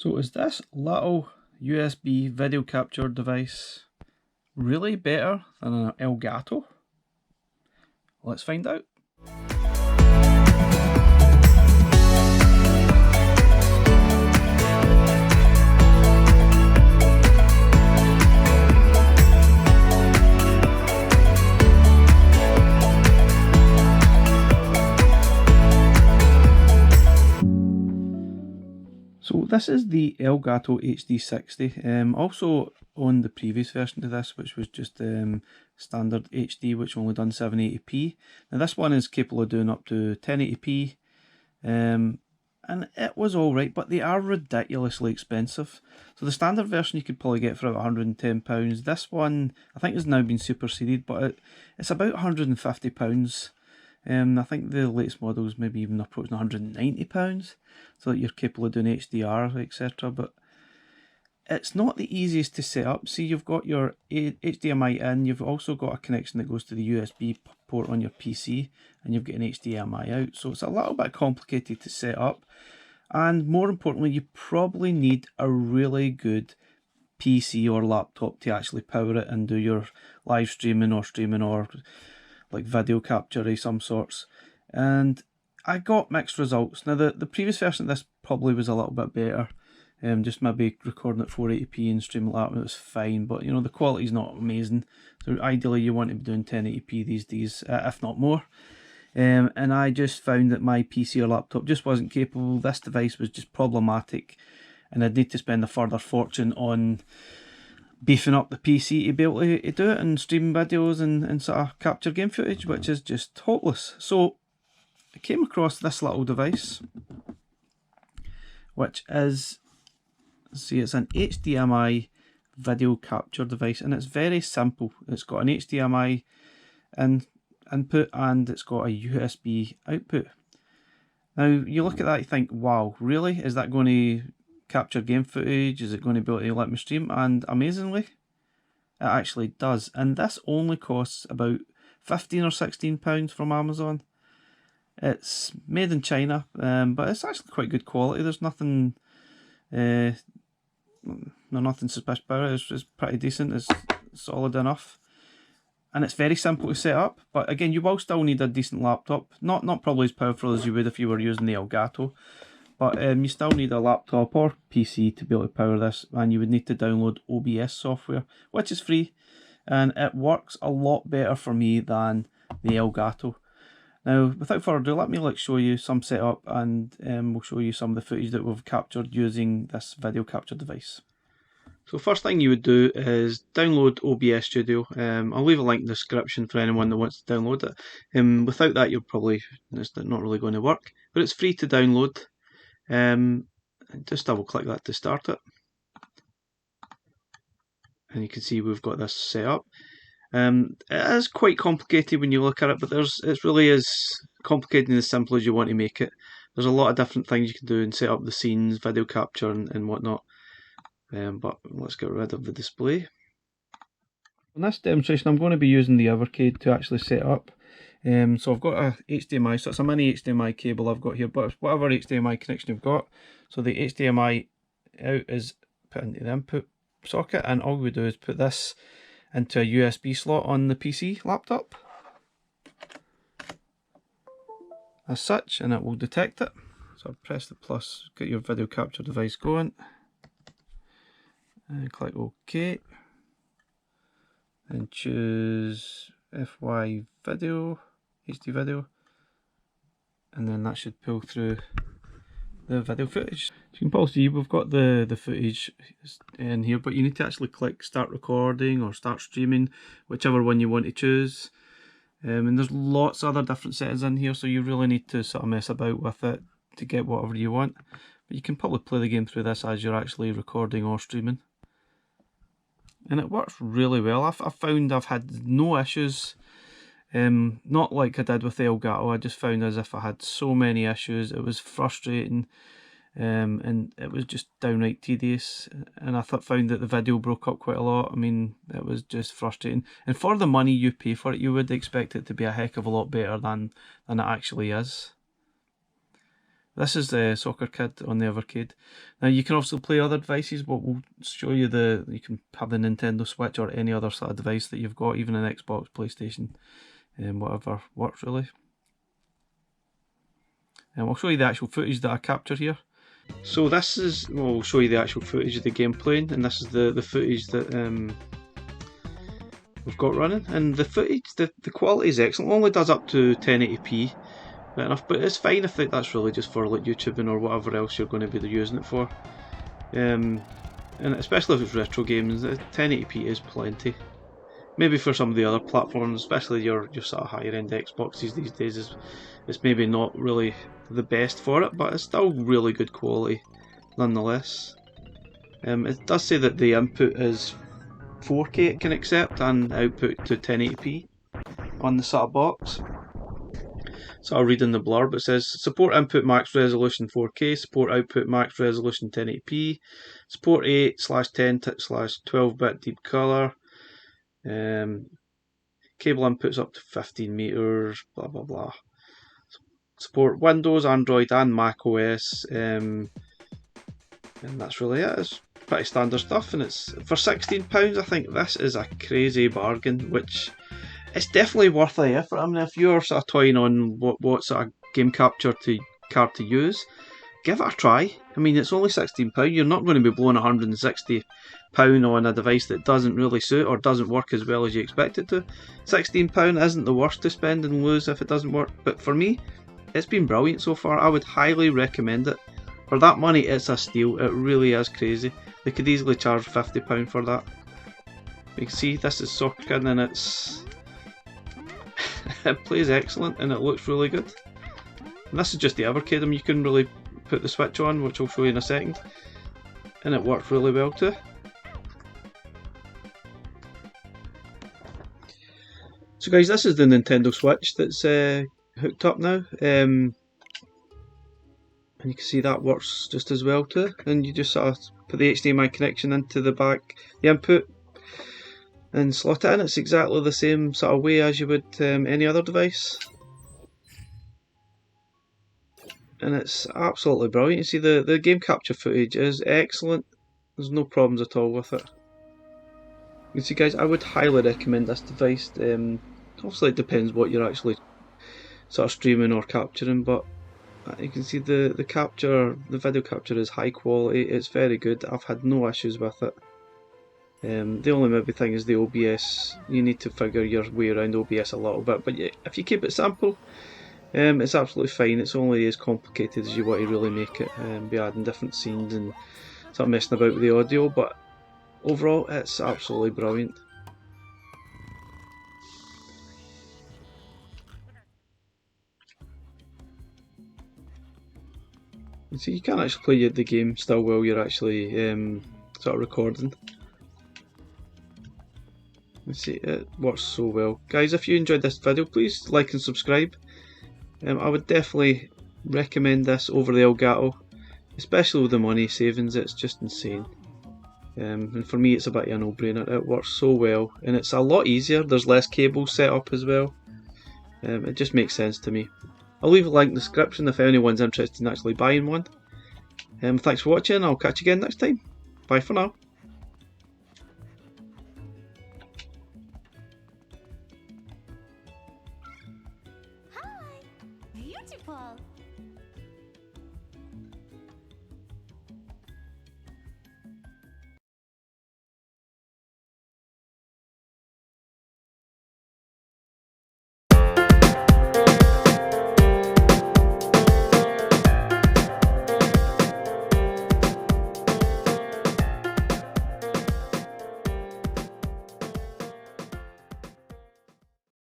So is this little USB video capture device really better than an Elgato? Let's find out. So this is the Elgato HD60. Also on the previous version to this, which was just standard HD, which only done 780p. Now this one is capable of doing up to 1080p, and it was alright, but they are ridiculously expensive. So the standard version you could probably get for about £110. This one I think has now been superseded, but it's about £150. I think the latest models maybe even approaching £190, so that you're capable of doing HDR, etc. But it's not the easiest to set up. See, you've got your HDMI in, you've also got a connection that goes to the USB port on your PC, and you've got an HDMI out. So it's a little bit complicated to set up, and more importantly, you probably need a really good PC or laptop to actually power it and do your live streaming or like video capture of some sorts. And I got mixed results. Now the previous version of this probably was a little bit better, just maybe recording at 480p and streaming like that, it was fine, but you know, the quality's not amazing, so ideally you want to be doing 1080p these days, if not more. And I just found that my PC or laptop just wasn't capable. This device was just problematic, and I'd need to spend a further fortune on beefing up the PC to be able to do it and stream videos and sort of capture game footage, which is just hopeless. So I came across this little device, which is, see, it's an HDMI video capture device, and it's very simple. It's got an HDMI input and it's got a USB output. Now you look at that, you think, wow, really? Is that going to capture game footage? Is it going to be able to let me stream? And amazingly, it actually does. And this only costs about £15 or £16 from Amazon. It's made in China, but it's actually quite good quality. There's nothing nothing suspicious about it. It's pretty decent. It's solid enough, and it's very simple to set up. But again, you will still need a decent laptop. Not probably as powerful as you would if you were using the Elgato, but you still need a laptop or PC to be able to power this, and you would need to download OBS software, which is free, and it works a lot better for me than the Elgato. Now, without further ado, let me show you some setup, and we'll show you some of the footage that we've captured using this video capture device. So first thing you would do is download OBS Studio. I'll leave a link in the description for anyone that wants to download it. Without that, it's not really going to work, but it's free to download. Just double click that to start it, and you can see we've got this set up. It is quite complicated when you look at it, but it really is complicated and as simple as you want to make it. There's a lot of different things you can do and set up the scenes, video capture and whatnot. But let's get rid of the display. In this demonstration, I'm going to be using the other Cade to actually set up. So I've got a HDMI, so it's a mini HDMI cable I've got here, but whatever HDMI connection you've got. So the HDMI out is put into the input socket, and all we do is put this into a USB slot on the PC laptop, as such, and it will detect it. So press the plus, get your video capture device going, and click OK, and choose FY video, HD video, and then that should pull through the video footage. As you can probably see, we've got the footage in here, but you need to actually click start recording or start streaming, whichever one you want to choose. And there's lots of other different settings in here, so you really need to sort of mess about with it to get whatever you want. But you can probably play the game through this as you're actually recording or streaming. And it works really well. I've found I've had no issues. Not like I did with the Elgato. I just found as if I had so many issues. It was frustrating, and it was just downright tedious. And I found that the video broke up quite a lot. I mean, it was just frustrating. And for the money you pay for it, you would expect it to be a heck of a lot better than it actually is. This is the Soccer Kid on the Arcade. Now you can also play other devices, but we'll show you you can have the Nintendo Switch or any other sort of device that you've got, even an Xbox, PlayStation, whatever works really. And I'll show you the actual footage that I capture here. So this is, well, we'll show you the actual footage of the game playing, and this is the footage that we've got running. And the footage, the quality is excellent. It only does up to 1080p. Enough, but it's fine if that's really just for like YouTubing or whatever else you're going to be using it for. And especially if it's retro games, 1080p is plenty. Maybe for some of the other platforms, especially your sort of higher end Xboxes these days, it's maybe not really the best for it, but it's still really good quality nonetheless. It does say that the input is 4K it can accept and output to 1080p on the sort of box. So I'll read in the blurb. It says support input max resolution 4K, support output max resolution 1080p, support 8/10/12-bit deep color, cable inputs up to 15 meters, blah blah blah. Support Windows, Android and Mac OS, and that's really it. It's pretty standard stuff, and it's for £16. I think this is a crazy bargain, which it's definitely worth the effort. I mean, if you're sort of toying on what sort of game capture card to use, give it a try. I mean, it's only £16. You're not going to be blowing £160 on a device that doesn't really suit or doesn't work as well as you expect it to. £16 isn't the worst to spend and lose if it doesn't work, but for me, it's been brilliant so far. I would highly recommend it. For that money, it's a steal. It really is crazy. They could easily charge £50 for that. You can see this is Soccer Kid, and it plays excellent and it looks really good. And this is just the Arcade. You can really put the Switch on, which I'll show you in a second, and it works really well too. So guys, this is the Nintendo Switch that's hooked up now, and you can see that works just as well too. And you just sort of put the HDMI connection into the back, the input, and slot it in. It's exactly the same sort of way as you would any other device, and it's absolutely brilliant. You see the game capture footage is excellent. There's no problems at all with it. You see guys, I would highly recommend this device. Obviously it depends what you're actually sort of streaming or capturing, but you can see the video capture is high quality. It's very good. I've had no issues with it. The only maybe thing is the OBS. You need to figure your way around OBS a little bit, but if you keep it simple, it's absolutely fine. It's only as complicated as you want to really make it, be adding different scenes and sort of messing about with the audio, but overall it's absolutely brilliant. You see, you can't actually play the game still while you're actually sort of recording. You see, it works so well. Guys, if you enjoyed this video, please like and subscribe. I would definitely recommend this over the Elgato, especially with the money savings. It's just insane. And for me, it's a bit of a no-brainer. It works so well, and it's a lot easier. There's less cables set up as well. It just makes sense to me. I'll leave a link in the description if anyone's interested in actually buying one. Thanks for watching. I'll catch you again next time. Bye for now.